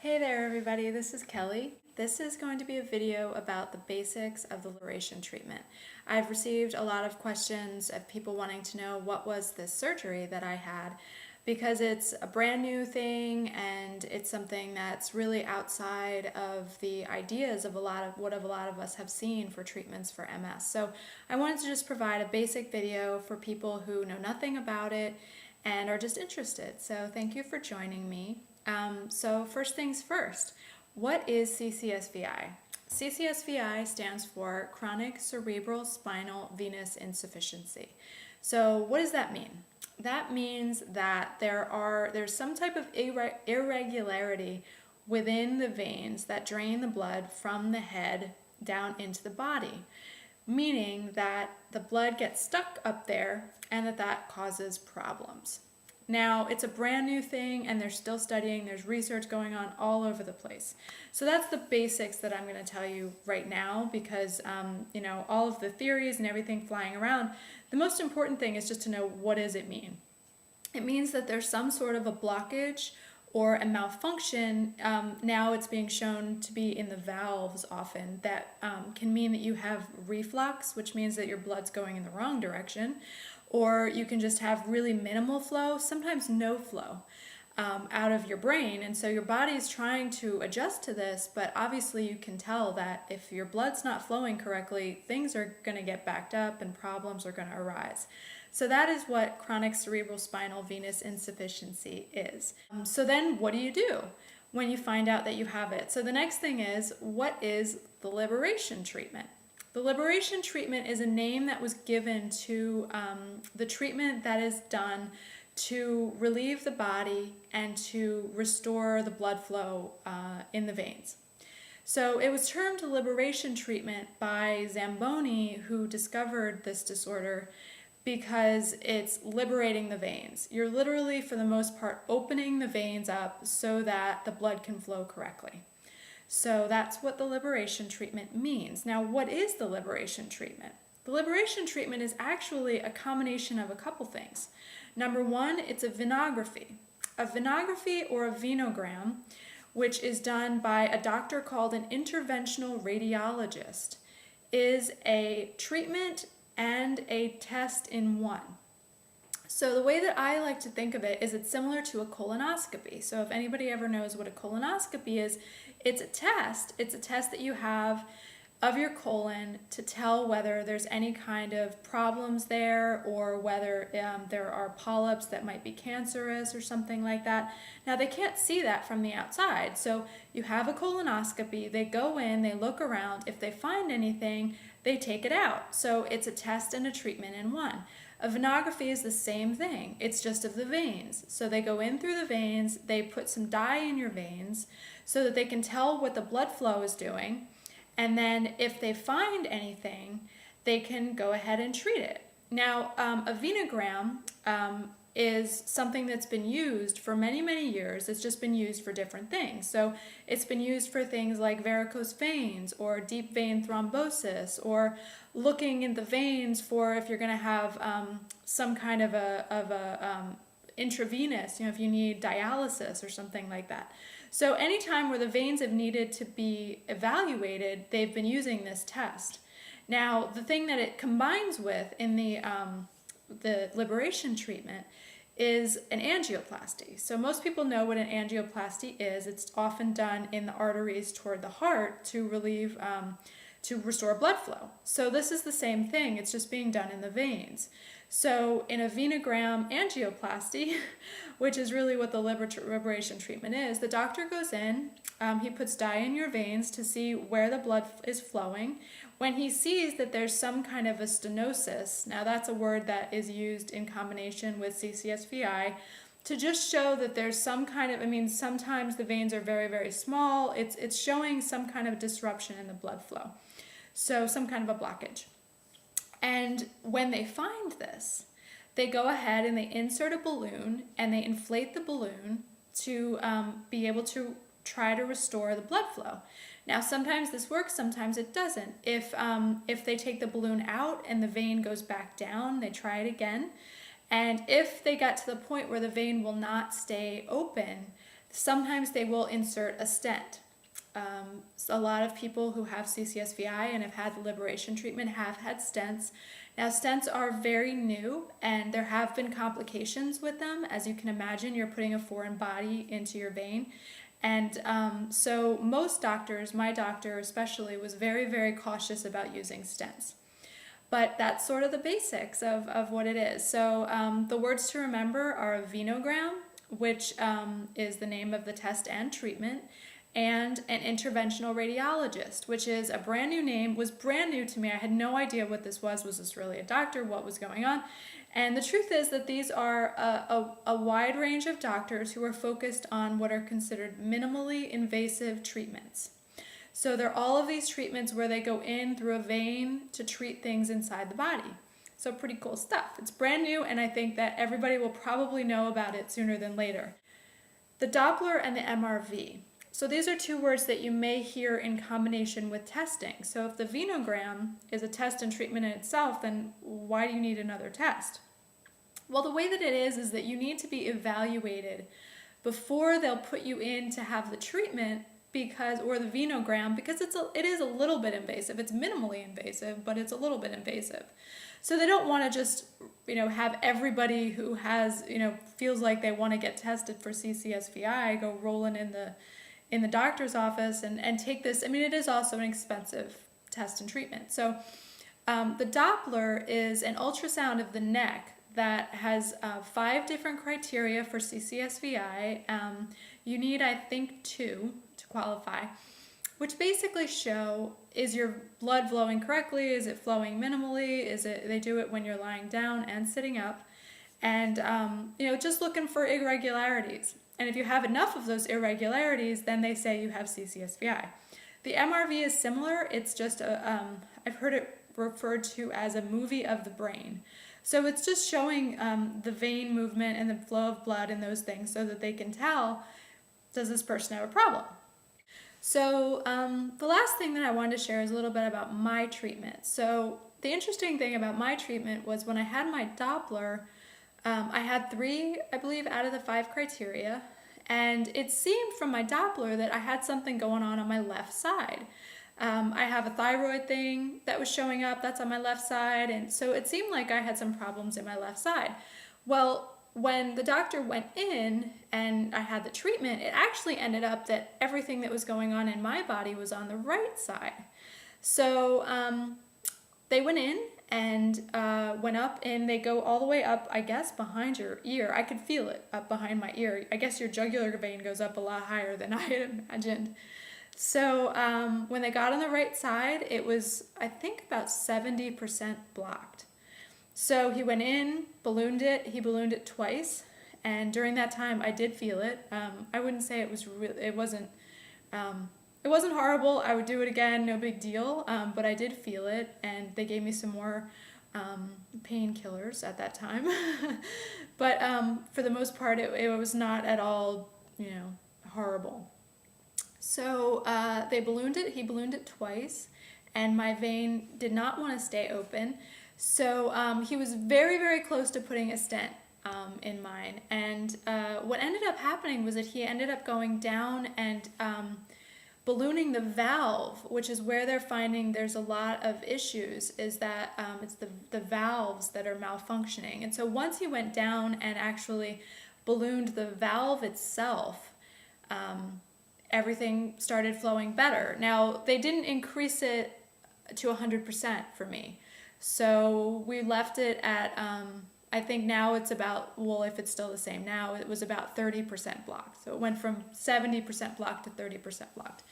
Hey there everybody, this is Kelly. This is going to be a video about the basics of the liberation treatment. I've received a lot of questions of people wanting to know what was this surgery that I had, because it's a brand new thing and it's something that's really outside of the ideas of a lot of us have seen for treatments for MS. So I wanted to just provide a basic video for people who know nothing about it and are just interested. So thank you for joining me. So first things first, what is CCSVI? CCSVI stands for Chronic Cerebral Spinal Venous Insufficiency. So what does that mean? That means that there's some type of irregularity within the veins that drain the blood from the head down into the body, meaning that the blood gets stuck up there and that causes problems. Now, it's a brand new thing and they're still studying, there's research going on all over the place. So that's the basics that I'm going to tell you right now because, all of the theories and everything flying around, the most important thing is just to know, what does it mean? It means that there's some sort of a blockage or a malfunction. Now it's being shown to be in the valves often. That can mean that you have reflux, which means that your blood's going in the wrong direction. Or you can just have really minimal flow, sometimes no flow out of your brain. And so your body is trying to adjust to this, but obviously you can tell that if your blood's not flowing correctly, things are going to get backed up and problems are going to arise. So that is what chronic cerebral spinal venous insufficiency is. So then what do you do when you find out that you have it? So the next thing is, what is the liberation treatment? The liberation treatment is a name that was given to the treatment that is done to relieve the body and to restore the blood flow in the veins. So it was termed liberation treatment by Zamboni, who discovered this disorder, because it's liberating the veins. You're literally, for the most part, opening the veins up so that the blood can flow correctly. So that's what the liberation treatment means. Now, what is the liberation treatment? The liberation treatment is actually a combination of a couple things. Number one, it's a venography. A venography or a venogram, which is done by a doctor called an interventional radiologist, is a treatment and a test in one. So the way that I like to think of it is it's similar to a colonoscopy. So if anybody ever knows what a colonoscopy is, it's a test. It's a test that you have of your colon to tell whether there's any kind of problems there or whether there are polyps that might be cancerous or something like that. Now, they can't see that from the outside. So you have a colonoscopy, they go in, they look around. If they find anything, they take it out. So it's a test and a treatment in one. A venography is the same thing. It's just of the veins. So they go in through the veins, they put some dye in your veins so that they can tell what the blood flow is doing. And then if they find anything, they can go ahead and treat it. Now, a venogram is something that's been used for many, many years. It's just been used for different things. So it's been used for things like varicose veins or deep vein thrombosis, or looking in the veins for if you're going to have some kind of a intravenous, if you need dialysis or something like that. So anytime where the veins have needed to be evaluated, they've been using this test. Now, the thing that it combines with in the liberation treatment is an angioplasty. So most people know what an angioplasty is. It's often done in the arteries toward the heart to relieve, to restore blood flow. So this is the same thing. It's just being done in the veins. So in a venogram angioplasty, which is really what the liberation treatment is, the doctor goes in, he puts dye in your veins to see where the blood is flowing. When he sees that there's some kind of a stenosis, now that's a word that is used in combination with CCSVI to just show that there's some kind of, sometimes the veins are very, very small. It's showing some kind of disruption in the blood flow. So some kind of a blockage. And when they find this, they go ahead and they insert a balloon and they inflate the balloon to be able to try to restore the blood flow. Now, sometimes this works, sometimes it doesn't. If they take the balloon out and the vein goes back down, they try it again. And if they got to the point where the vein will not stay open, sometimes they will insert a stent. So a lot of people who have CCSVI and have had the liberation treatment have had stents. Now, stents are very new, and there have been complications with them. As you can imagine, you're putting a foreign body into your vein. And so most doctors, my doctor especially, was very, very cautious about using stents. But that's sort of the basics of what it is. So the words to remember are a venogram, which is the name of the test and treatment, and an interventional radiologist, which is a brand new name, was brand new to me. I had no idea what this was. Was this really a doctor? What was going on? And the truth is that these are a wide range of doctors who are focused on what are considered minimally invasive treatments. So they're all of these treatments where they go in through a vein to treat things inside the body. So pretty cool stuff. It's brand new, and I think that everybody will probably know about it sooner than later. The Doppler and the MRV. So these are two words that you may hear in combination with testing. So if the venogram is a test and treatment in itself, then why do you need another test? Well, the way that it is that you need to be evaluated before they'll put you in to have the treatment or the venogram, because it is a little bit invasive. It's minimally invasive, but it's a little bit invasive. So they don't want to just, have everybody who has, feels like they want to get tested for CCSVI go rolling in the doctor's office and take this. I mean, it is also an expensive test and treatment. So the Doppler is an ultrasound of the neck that has 5 different criteria for CCSVI. You need, I think, 2 to qualify, which basically show, is your blood flowing correctly? Is it flowing minimally? They do it when you're lying down and sitting up, and just looking for irregularities. And if you have enough of those irregularities, then they say you have CCSVI. The MRV is similar. It's just I've heard it referred to as a movie of the brain. So it's just showing the vein movement and the flow of blood and those things so that they can tell, does this person have a problem? So the last thing that I wanted to share is a little bit about my treatment. So the interesting thing about my treatment was when I had my Doppler, I had 3, I believe, out of the 5 criteria, and it seemed from my Doppler that I had something going on my left side. I have a thyroid thing that was showing up, that's on my left side, and so it seemed like I had some problems in my left side. Well, when the doctor went in and I had the treatment, it actually ended up that everything that was going on in my body was on the right side. So they went in and went up, and they go all the way up, I guess, behind your ear. I could feel it up behind my ear. I guess your jugular vein goes up a lot higher than I had imagined. So when they got on the right side, it was, I think, about 70% blocked. So he went in, ballooned it. He ballooned it twice, and during that time, I did feel it. I wouldn't say it was it wasn't horrible. I would do it again, no big deal. But I did feel it, and they gave me some more painkillers at that time. But for the most part, it was not at all, horrible. So they ballooned it. He ballooned it twice, and my vein did not want to stay open. So he was very, very close to putting a stent in mine. And what ended up happening was that he ended up going down and ballooning the valve, which is where they're finding there's a lot of issues, is that it's the valves that are malfunctioning. And so once he went down and actually ballooned the valve itself, everything started flowing better. Now, they didn't increase it to 100% for me. So we left it at, I think now it's about, well, if it's still the same now, it was about 30% blocked. So it went from 70% blocked to 30% blocked.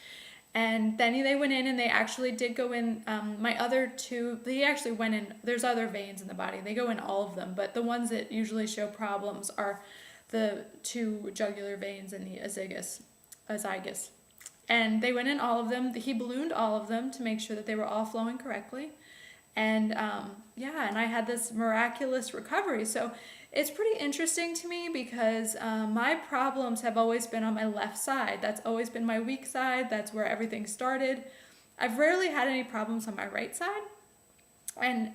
And then they went in and they actually did go in, my other 2, they actually went in, there's other veins in the body, they go in all of them, but the ones that usually show problems are the 2 jugular veins in the azygos. And they went in all of them. He ballooned all of them to make sure that they were all flowing correctly. And and I had this miraculous recovery. So it's pretty interesting to me because my problems have always been on my left side. That's always been my weak side. That's where everything started. I've rarely had any problems on my right side. And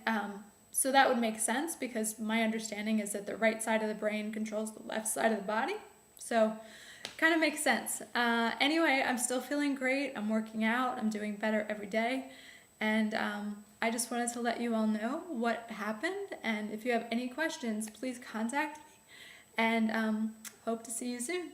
so that would make sense because my understanding is that the right side of the brain controls the left side of the body. So kind of makes sense. Anyway, I'm still feeling great. I'm working out. I'm doing better every day. And I just wanted to let you all know what happened. And if you have any questions, please contact me. And hope to see you soon.